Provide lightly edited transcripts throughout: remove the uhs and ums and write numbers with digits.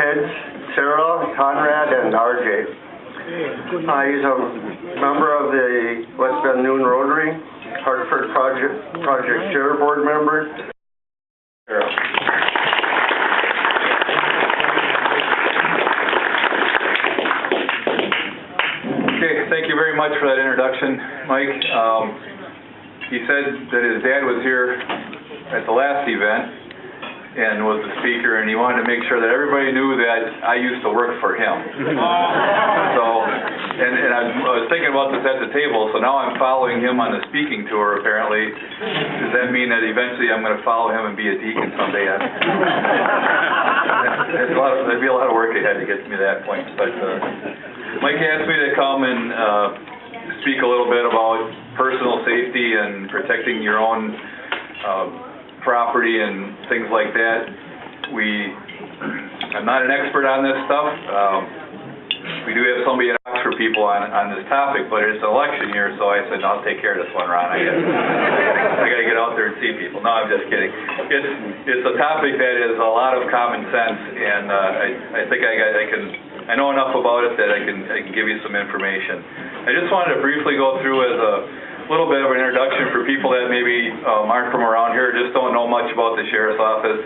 Reg, Sarah, Conrad, and RJ. He's a member of the West Bend Noon Rotary, Hartford Project Chair Board member. Okay, thank you very much for that introduction, Mike. He said that his dad was here at the last event and was the speaker, and he wanted to make sure that everybody knew that I used to work for him. So, and I was thinking about this at the table, so now I'm following him on the speaking tour, apparently. Does that mean that eventually I'm going to follow him and be a deacon someday? There'd be a lot of work ahead to get me to that point. But Mike asked me to come and speak a little bit about personal safety and protecting your own property and things like that. I'm not an expert on this stuff. We do have somebody in Oxford people on this topic, but it's an election year, so I said, I'll take care of this one, Ron. I got to get out there and see people. No, I'm just kidding. It's a topic that is a lot of common sense, and I think I know enough about it that I can give you some information. I just wanted to briefly go through as a little bit of an introduction for people that maybe aren't from around here, just don't know much about the Sheriff's Office.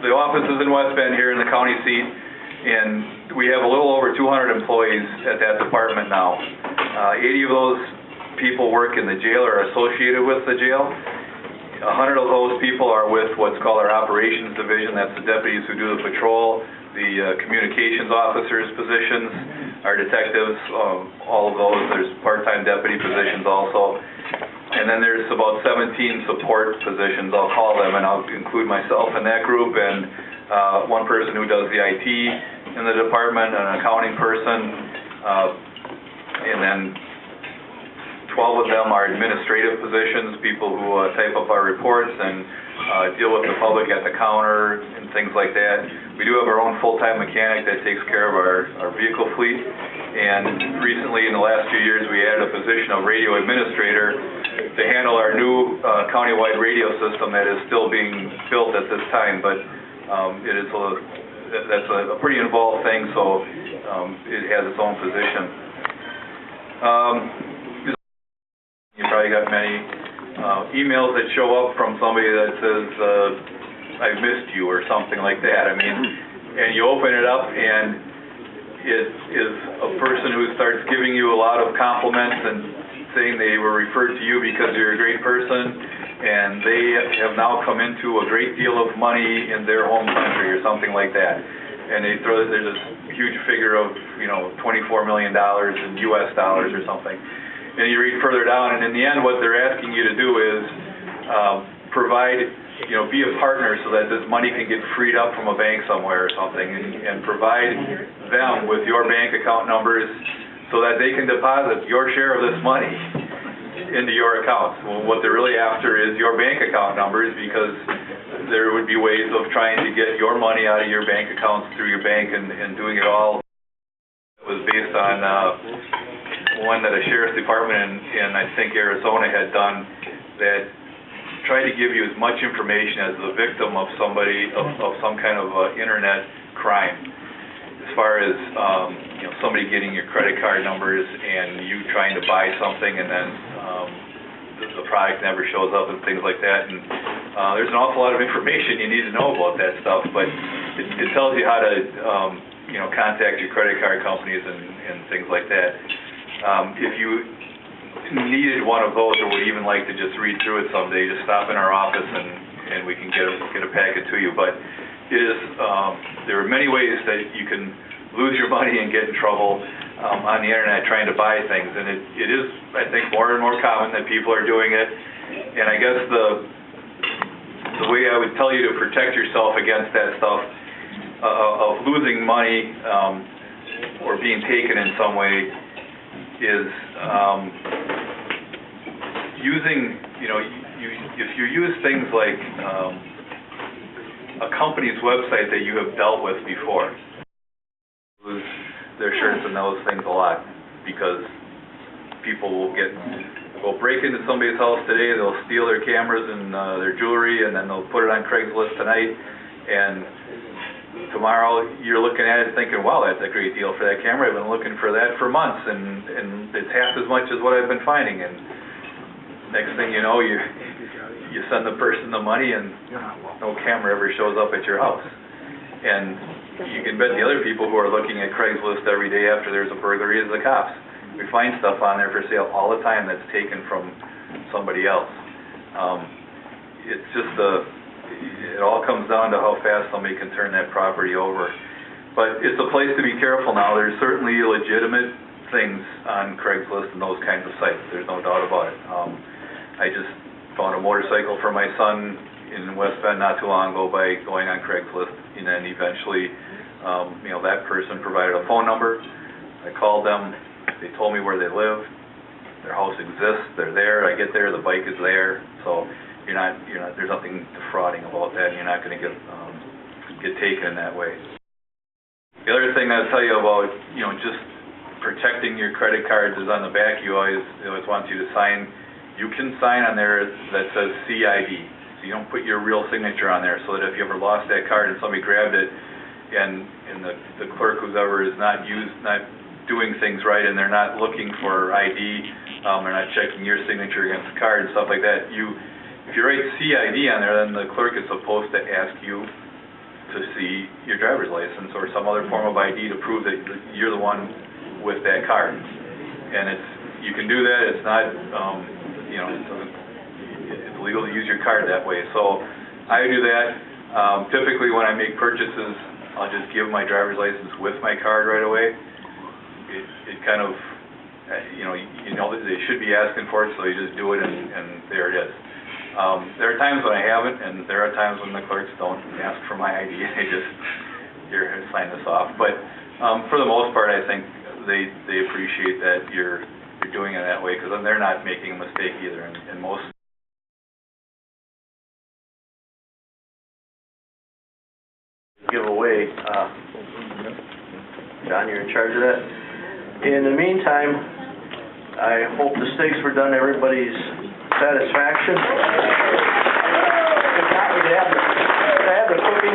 The office is in West Bend here in the county seat, and we have a little over 200 employees at that department now. 80 of those people work in the jail or are associated with the jail. 100 of those people are with what's called our operations division. That's the deputies who do the patrol, the communications officers positions, our detectives, all of those. There's part-time deputy positions also. And then there's about 17 support positions, I'll call them, and I'll include myself in that group, and one person who does the IT in the department, an accounting person, and then 12 of them are administrative positions, people who type up our reports and deal with the public at the counter and things like that. We do have our own full-time mechanic that takes care of our vehicle fleet, and recently in the last few years we added a position of radio administrator to handle our new county-wide radio system that is still being built at this time, but that's a pretty involved thing, so it has its own position. You probably got many emails that show up from somebody that says, I missed you, or something like that. I mean, and you open it up, and it is a person who starts giving you a lot of compliments and saying they were referred to you because you're a great person, and they have now come into a great deal of money in their home country, or something like that. And there's this huge figure of, $24 million in U.S. dollars or something. And you read further down, and in the end, what they're asking you to do is provide, be a partner so that this money can get freed up from a bank somewhere or something, and provide them with your bank account numbers so that they can deposit your share of this money into your accounts. Well, what they're really after is your bank account numbers, because there would be ways of trying to get your money out of your bank accounts through your bank, and doing it all. It was based on one that a sheriff's department in I think Arizona had done, that tried to give you as much information as the victim of somebody of some kind of internet crime, as far as somebody getting your credit card numbers and you trying to buy something, and then the product never shows up and things like that. And there's an awful lot of information you need to know about that stuff, but it tells you how to contact your credit card companies and things like that. If you needed one of those, or would even like to just read through it someday, just stop in our office and we can get a packet to you. But there are many ways that you can lose your money and get in trouble on the internet trying to buy things, and it is, I think, more and more common that people are doing it. And I guess the way I would tell you to protect yourself against that stuff of losing money or being taken in some way is using, if you use things like a company's website that you have dealt with before, lose their shirts and those things a lot, because people will break into somebody's house today, they'll steal their cameras and their jewelry, and then they'll put it on Craigslist tonight, and tomorrow you're looking at it thinking, wow, that's a great deal for that camera. I've been looking for that for months, and it's half as much as what I've been finding. And next thing you know, you send the person the money, and no camera ever shows up at your house. And you can bet the other people who are looking at Craigslist every day after there's a burglary is the cops. We find stuff on there for sale all the time that's taken from somebody else. It's just it all comes down to how fast somebody can turn that property over. But it's a place to be careful now. There's certainly legitimate things on Craigslist and those kinds of sites. There's no doubt about it. I just found a motorcycle for my son in West Bend not too long ago by going on Craigslist, and then eventually, that person provided a phone number. I called them. They told me where they live. Their house exists. They're there. I get there. The bike is there. So you're not. There's nothing defrauding about that. You're not going to get taken in that way. The other thing I'll tell you about, just protecting your credit cards is on the back. It always wants you to sign. You can sign on there that says CID. So you don't put your real signature on there, so that if you ever lost that card and somebody grabbed it, and the clerk who's ever is not doing things right, and they're not looking for ID, they're not checking your signature against the card and stuff like that. If you write CID on there, then the clerk is supposed to ask you to see your driver's license or some other form of ID to prove that you're the one with that card. And you can do that. It's not, it's legal to use your card that way. So I do that. Typically when I make purchases, I'll just give my driver's license with my card right away. It kind of, that they should be asking for it, so you just do it and there it is. There are times when I haven't, and there are times when the clerks don't ask for my ID. They just, here, sign this off. But for the most part, I think they appreciate that you're doing it that way, because then they're not making a mistake either. And most giveaway. John, you're in charge of that. In the meantime, I hope the steaks were done to everybody's satisfaction. If not, would they have the cooking